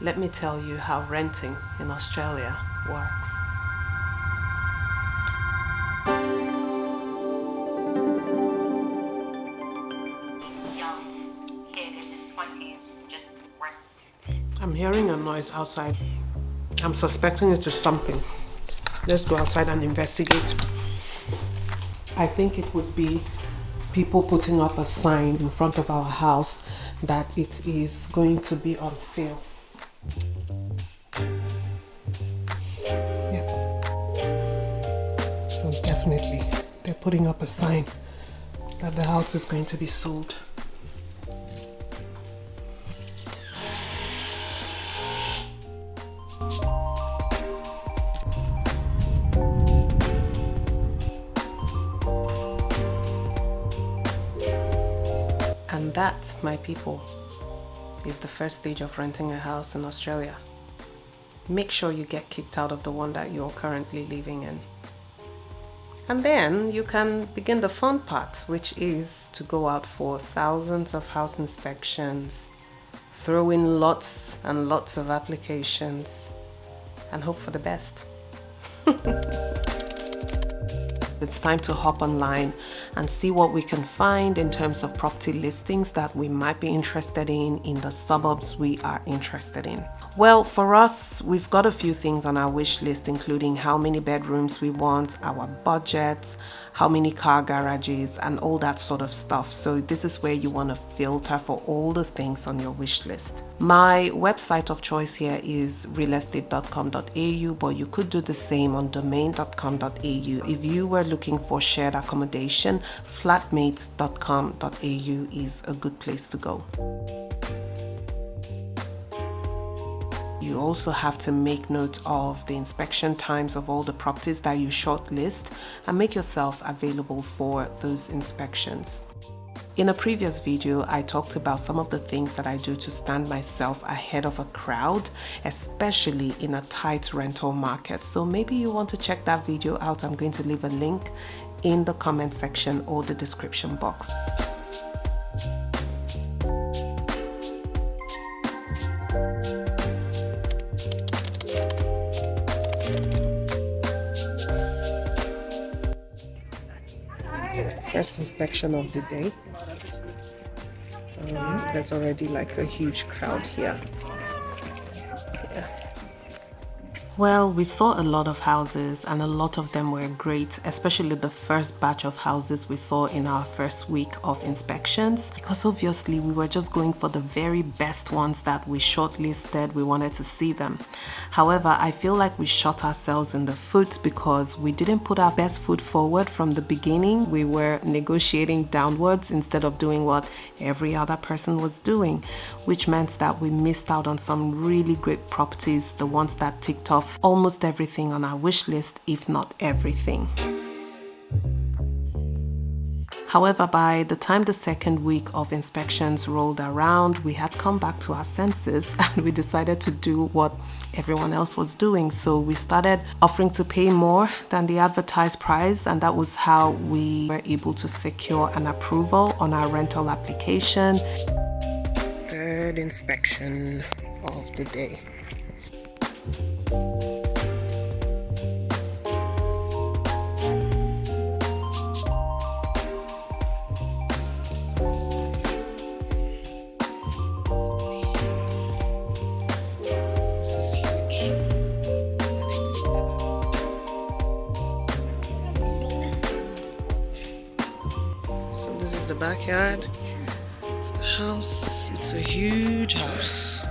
let me tell you how renting in Australia works. Young kid in his 20s just rent. I'm hearing a noise outside. I'm suspecting it is something. Let's go outside and investigate. I think it would be people putting up a sign in front of our house that it is going to be on sale. Yep. So definitely they're putting up a sign that the house is going to be sold. And that, my people, is the first stage of renting a house in Australia. Make sure you get kicked out of the one that you're currently living in. And then you can begin the fun part, which is to go out for thousands of house inspections, throw in lots and lots of applications, and hope for the best. It's time to hop online and see what we can find in terms of property listings that we might be interested in the suburbs we are interested in. Well, for us, we've got a few things on our wish list, including how many bedrooms we want, our budget, how many car garages, and all that sort of stuff. So this is where you want to filter for all the things on your wish list. My website of choice here is realestate.com.au, but you could do the same on domain.com.au. If you were looking for shared accommodation, flatmates.com.au is a good place to go. You also have to make note of the inspection times of all the properties that you shortlist and make yourself available for those inspections. In a previous video, I talked about some of the things that I do to stand myself ahead of a crowd, especially in a tight rental market. So maybe you want to check that video out. I'm going to leave a link in the comment section or the description box. First inspection of the day. There's already like a huge crowd here. Yeah. Well, we saw a lot of houses and a lot of them were great, especially the first batch of houses we saw in our first week of inspections, because obviously we were just going for the very best ones that we shortlisted. We wanted to see them. However, I feel like we shot ourselves in the foot because we didn't put our best foot forward from the beginning. We were negotiating downwards instead of doing what every other person was doing, which meant that we missed out on some really great properties, the ones that ticked off almost everything on our wish list, if not everything. However, by the time the second week of inspections rolled around, we had come back to our senses and we decided to do what everyone else was doing. So we started offering to pay more than the advertised price, and that was how we were able to secure an approval on our rental application. Third inspection of the day. So this is the backyard. It's the house. It's a huge house.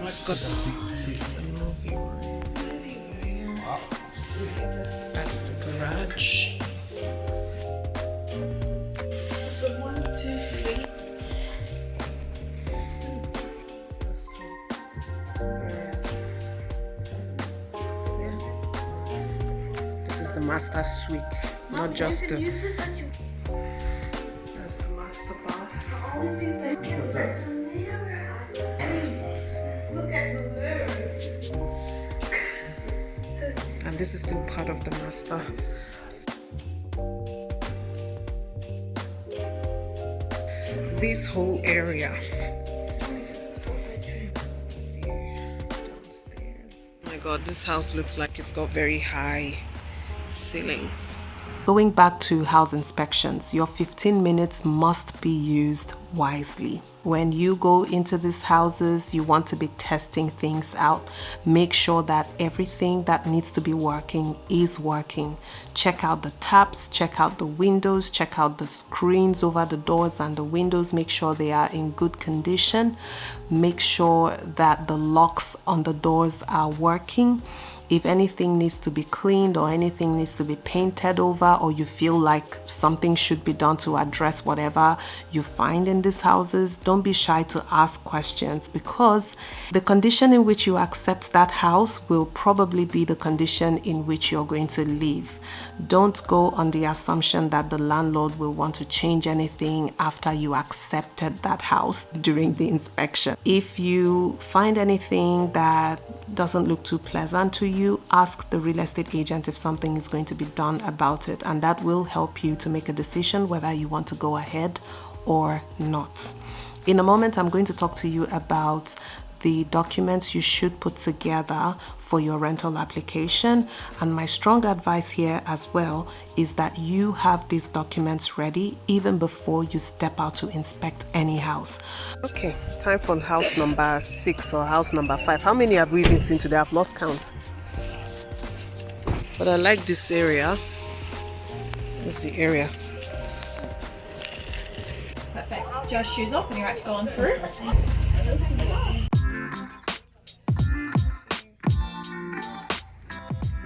It's got a movie room here. That's the garage. So 1, 2, 3. Yes. Yeah. This is the master suite, not just the. That's the master bath. And this is still part of the master. This whole area. This is 4 bedrooms. god, this house looks like it's got very high ceilings. Going back to house inspections, your 15 minutes must be used wisely. When you go into these houses, you want to be testing things out. Make sure that everything that needs to be working is working. Check out the taps, check out the windows, check out the screens over the doors and the windows. Make sure they are in good condition. Make sure that the locks on the doors are working. If anything needs to be cleaned or anything needs to be painted over, or you feel like something should be done to address whatever you find in these houses, don't be shy to ask questions, because the condition in which you accept that house will probably be the condition in which you're going to live. Don't go on the assumption that the landlord will want to change anything after you accepted that house during the inspection. If you find anything that doesn't look too pleasant to you, ask the real estate agent if something is going to be done about it, and that will help you to make a decision whether you want to go ahead or not. In a moment, I'm going to talk to you about the documents you should put together for your rental application, and my strong advice here as well is that you have these documents ready even before you step out to inspect any house. Okay, time for house number 6 or house number 5. How many have we even seen today? I've lost count. But I like this area. This is the area. Perfect. Josh, shoes off and you're actually going through.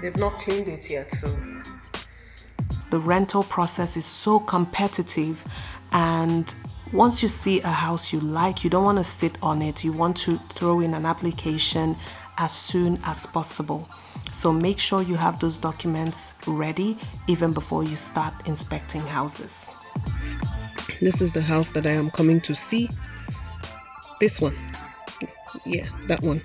They've not cleaned it yet, so the rental process is so competitive, and once you see a house you like, you don't want to sit on it. You want to throw in an application as soon as possible. So make sure you have those documents ready even before you start inspecting houses. This is the house that I am coming to see. This one. Yeah, that one.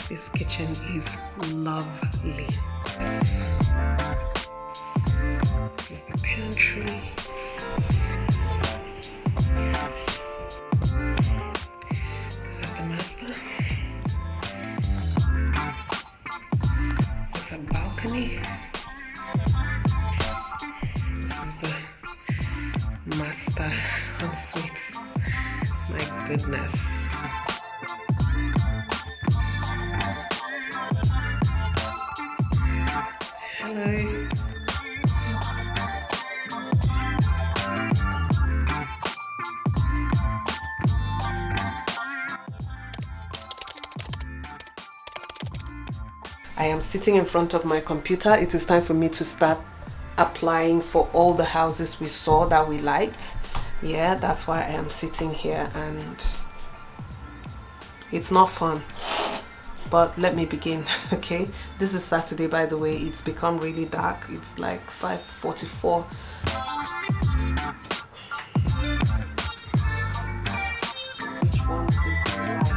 This kitchen is lovely. This is the pantry. This is the master. There's a balcony. This is the master ensuite. My goodness. Hello. I am sitting in front of my computer. It is time for me to start applying for all the houses we saw that we liked. Yeah, that's why I am sitting here, and it's not fun. But let me begin, okay? This is Saturday, by the way. It's become really dark. It's like 5:44. Which ones did you like?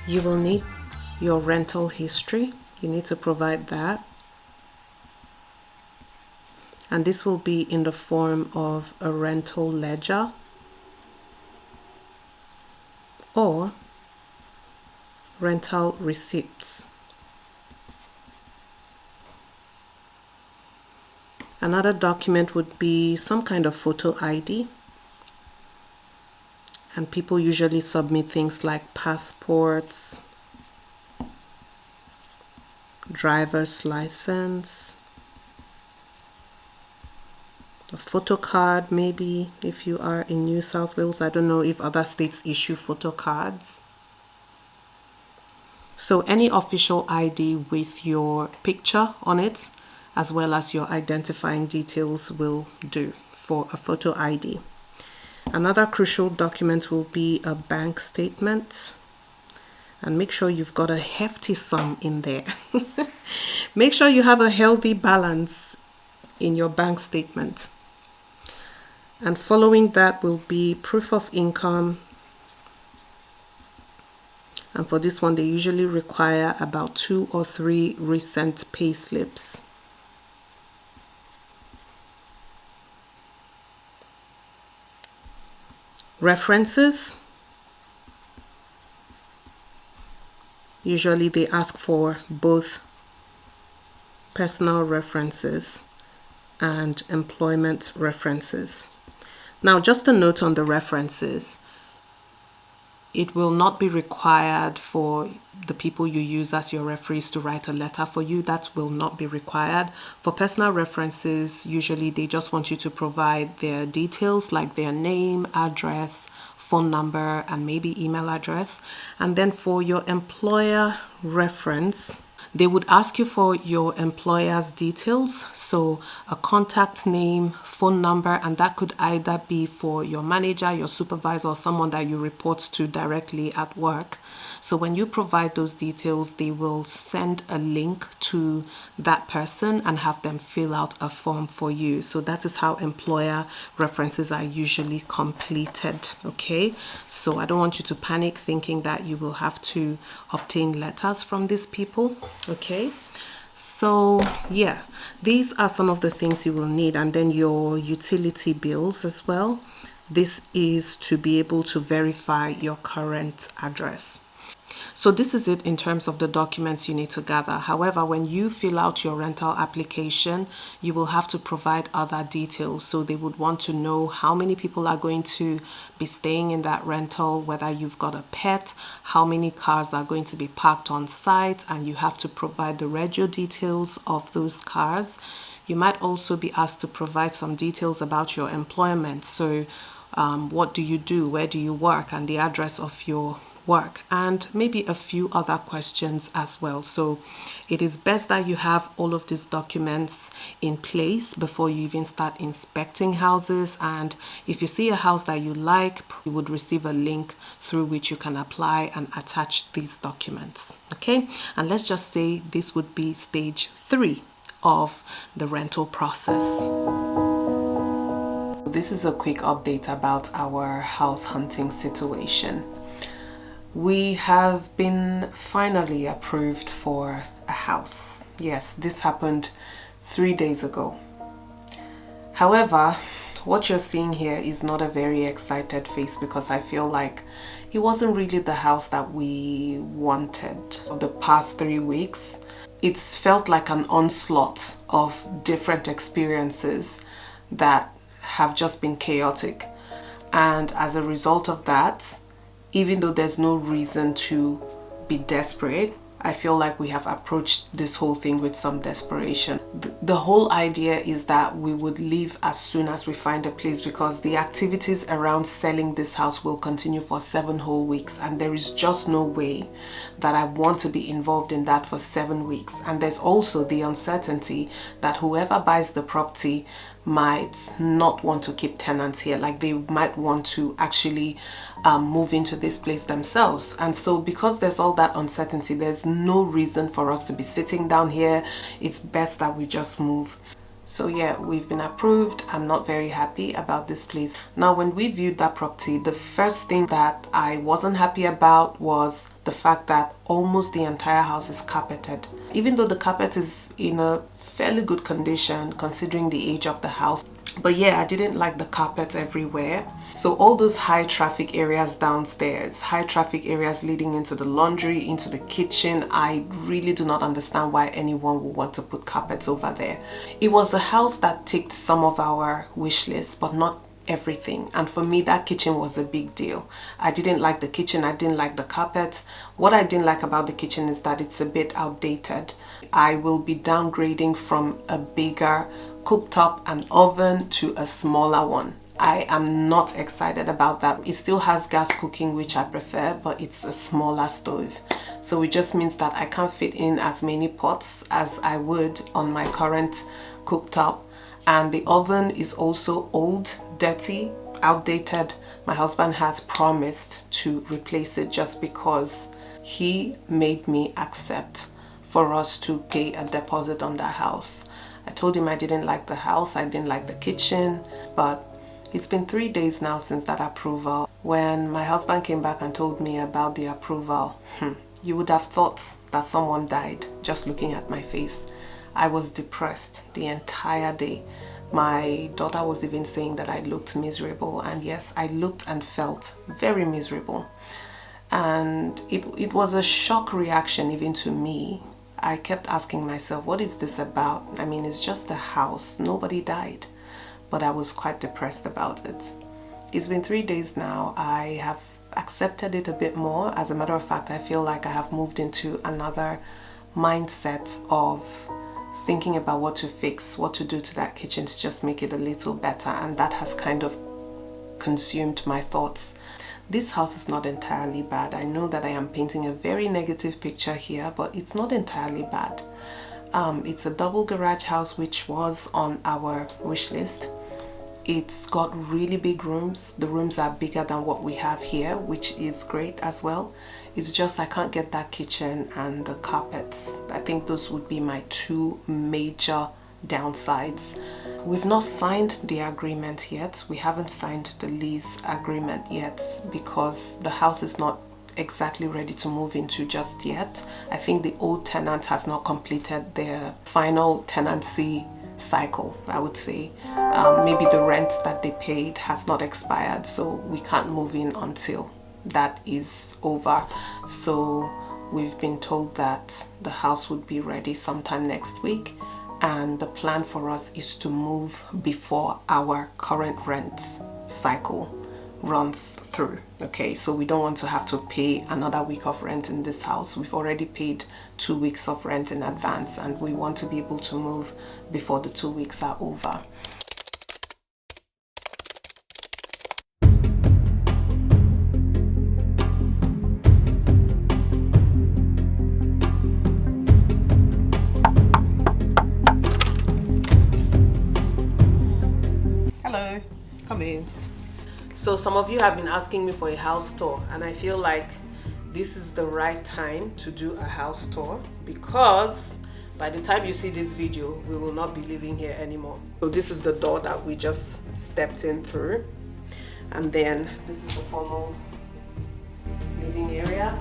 You will need your rental history. You need to provide that. And this will be in the form of a rental ledger or rental receipts. Another document would be some kind of photo ID. And people usually submit things like passports, driver's license, a photo card, maybe if you are in New South Wales. I don't know if other states issue photo cards. So any official ID with your picture on it, as well as your identifying details, will do for a photo ID. Another crucial document will be a bank statement. And make sure you've got a hefty sum in there. Make sure you have a healthy balance in your bank statement. And following that will be proof of income. And for this one, they usually require about 2 or 3 recent pay slips. References. Usually they ask for both personal references and employment references. Now, just a note on the references. It will not be required for the people you use as your referees to write a letter for you. That will not be required. For personal references, usually they just want you to provide their details like their name, address, phone number, and maybe email address. And then for your employer reference, they would ask you for your employer's details, so a contact name, phone number, and that could either be for your manager, your supervisor, or someone that you report to directly at work. So when you provide those details, they will send a link to that person and have them fill out a form for you. So that is how employer references are usually completed. Okay, so I don't want you to panic thinking that you will have to obtain letters from these people. Okay, so yeah, these are some of the things you will need. And then your utility bills as well. This is to be able to verify your current address. So this is it in terms of the documents you need to gather. However, when you fill out your rental application, you will have to provide other details. So they would want to know how many people are going to be staying in that rental, whether you've got a pet, how many cars are going to be parked on site, and you have to provide the rego details of those cars. You might also be asked to provide some details about your employment. So what do you do, where do you work, and the address of your work, and maybe a few other questions as well. So it is best that you have all of these documents in place before you even start inspecting houses. And if you see a house that you like, you would receive a link through which you can apply and attach these documents. Okay, and let's just say this would be stage 3 of the rental process. This is a quick update about our house hunting situation. We have been finally approved for a house. Yes, this happened 3 days ago. However, what you're seeing here is not a very excited face, because I feel like it wasn't really the house that we wanted. The past 3 weeks, it's felt like an onslaught of different experiences that have just been chaotic. And as a result of that, even though there's no reason to be desperate, I feel like we have approached this whole thing with some desperation. The whole idea is that we would leave as soon as we find a place, because the activities around selling this house will continue for 7 whole weeks, and there is just no way that I want to be involved in that for 7 weeks. And there's also the uncertainty that whoever buys the property might not want to keep tenants here. Like, they might want to actually move into this place themselves. And so because there's all that uncertainty, there's no reason for us to be sitting down here. It's best that we just move. So yeah, we've been approved. I'm not very happy about this place. Now, when we viewed that property, the first thing that I wasn't happy about was the fact that almost the entire house is carpeted. Even though the carpet is in a fairly good condition considering the age of the house. But yeah, I didn't like the carpet everywhere. So all those high traffic areas downstairs, high traffic areas leading into the laundry, into the kitchen, I really do not understand why anyone would want to put carpets over there. It was a house that ticked some of our wish lists, but not everything. And for me, that kitchen was a big deal. I didn't like the kitchen. I didn't like the carpet. What I didn't like about the kitchen is that it's a bit outdated. I will be downgrading from a bigger cooktop and oven to a smaller one. I am not excited about that. It still has gas cooking, which I prefer, but it's a smaller stove. So it just means that I can't fit in as many pots as I would on my current cooktop. And the oven is also old, dirty, outdated. My husband has promised to replace it just because he made me accept for us to pay a deposit on that house. I told him I didn't like the house, I didn't like the kitchen, but It's been 3 days now since that approval. When my husband came back and told me about the approval, you would have thought that someone died just looking at my face. I was depressed the entire day. My daughter was even saying that I looked miserable, and yes, I looked and felt very miserable. And it was a shock reaction even to me. I kept asking myself, what is this about? I mean, it's just a house, nobody died. But I was quite depressed about it. It's been 3 days now. I have accepted it a bit more. As a matter of fact, I feel like I have moved into another mindset of thinking about what to fix, what to do to that kitchen to just make it a little better, and that has kind of consumed my thoughts. This house is not entirely bad. I know that I am painting a very negative picture here, but it's not entirely bad. It's a double garage house, which was on our wish list. It's got really big rooms. The rooms are bigger than what we have here, which is great as well. It's just I can't get that kitchen and the carpets. I think those would be my two major downsides. We've not signed the agreement yet. We haven't signed the lease agreement yet because the house is not exactly ready to move into just yet. I think the old tenant has not completed their final tenancy cycle, I would say. Maybe the rent that they paid has not expired, so we can't move in until that is over. So we've been told that the house would be ready sometime next week, and the plan for us is to move before our current rent cycle runs through. Okay, so we don't want to have to pay another week of rent in this house. We've already paid 2 weeks of rent in advance, and we want to be able to move before the 2 weeks are over. Hello, come in. So some of you have been asking me for a house tour, and I feel like this is the right time to do a house tour because by the time you see this video, we will not be living here anymore. So this is the door that we just stepped in through, and then this is the formal living area.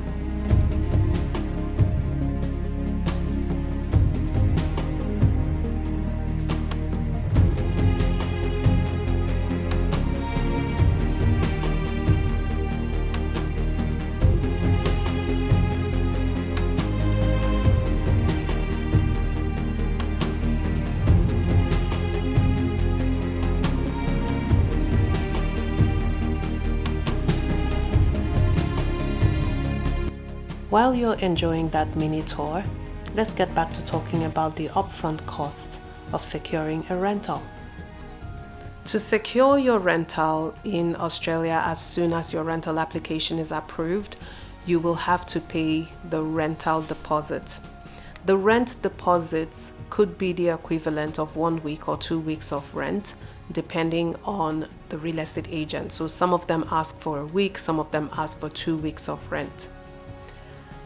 While you're enjoying that mini tour, let's get back to talking about the upfront cost of securing a rental. To secure your rental in Australia as soon as your rental application is approved, you will have to pay the rental deposit. The rent deposit could be the equivalent of 1 week or 2 weeks of rent, depending on the real estate agent. So some of them ask for a week, some of them ask for 2 weeks of rent.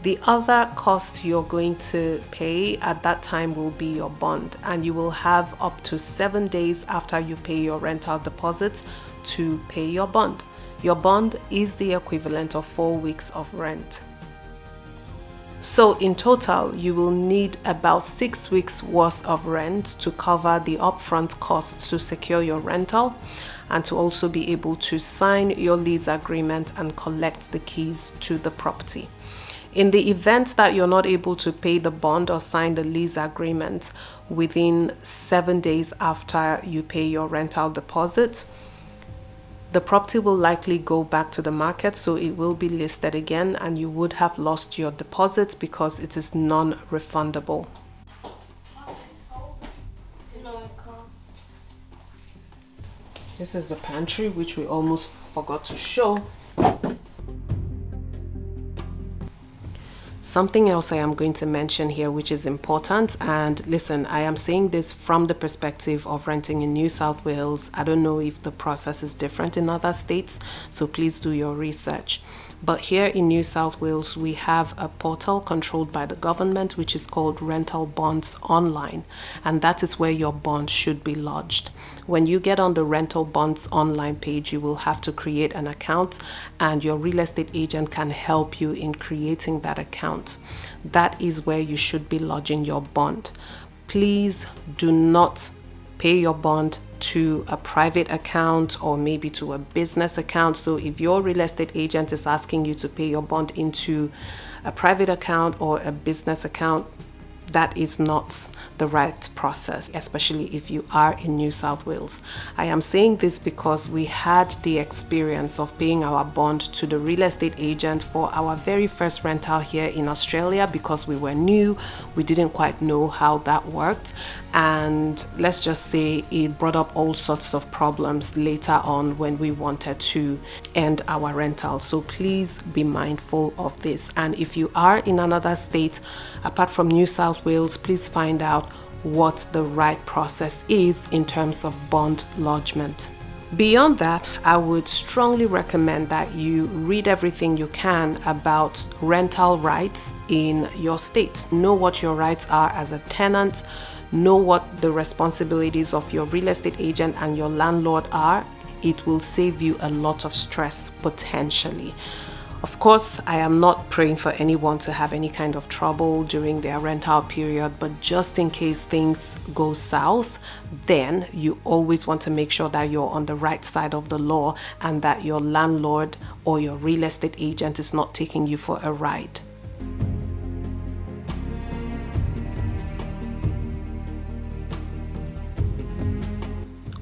The other cost you're going to pay at that time will be your bond, and you will have up to 7 days after you pay your rental deposit to pay your bond. Your bond is the equivalent of 4 weeks of rent. So in total, you will need about 6 weeks worth of rent to cover the upfront costs to secure your rental and to also be able to sign your lease agreement and collect the keys to the property. In the event that you're not able to pay the bond or sign the lease agreement within 7 days after you pay your rental deposit, the property will likely go back to the market, so it will be listed again and you would have lost your deposit because it is non-refundable. This is the pantry, which we almost Something else I am going to mention here, which is important, and listen, I am saying this from the perspective of renting in New South Wales. I don't know if the process is different in other states, so please do your research. But here in New South Wales, we have a portal controlled by the government, which is called Rental Bonds Online, and that is where your bond should be lodged. When you get on the Rental Bonds Online page, you will have to create an account, and your real estate agent can help you in creating that account. That is where you should be lodging your bond. Please do not pay your bond to a private account or maybe to a business account. So if your real estate agent is asking you to pay your bond into a private account or a business account, that is not the right process, especially if you are in New South Wales. I am saying this because we had the experience of paying our bond to the real estate agent for our very first rental here in Australia because we were new. We didn't quite know how that worked, and let's just say it brought up all sorts of problems later on when we wanted to end our rental. So please be mindful of this. And if you are in another state apart from New South Wales, please find out what the right process is in terms of bond lodgement. Beyond that, I would strongly recommend that you read everything you can about rental rights in your state. Know what your rights are as a tenant, know what the responsibilities of your real estate agent and your landlord are. It will save you a lot of stress potentially. Of course, I am not praying for anyone to have any kind of trouble during their rental period, but just in case things go south, then you always want to make sure that you're on the right side of the law and that your landlord or your real estate agent is not taking you for a ride.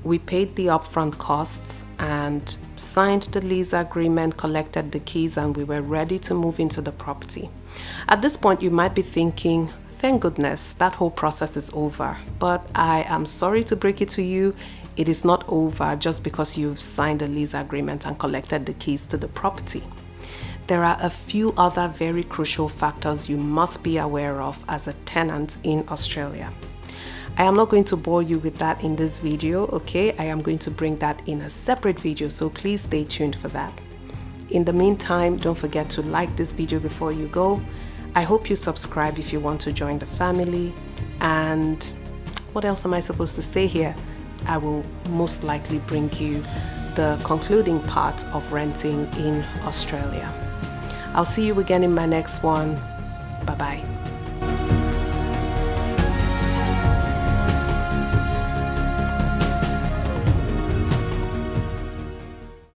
We paid the upfront costs and signed the lease agreement, collected the keys, and we were ready to move into the property. At this point, you might be thinking, thank goodness, that whole process is over. But I am sorry to break it to you, it is not over just because you've signed a lease agreement and collected the keys to the property. There are a few other very crucial factors you must be aware of as a tenant in Australia. I am not going to bore you with that in this video, okay? I am going to bring that in a separate video, so please stay tuned for that. In the meantime, don't forget to like this video before you go. I hope you subscribe if you want to join the family. And what else am I supposed to say here? I will most likely bring you the concluding part of renting in Australia. I'll see you again in my next one. Bye-bye.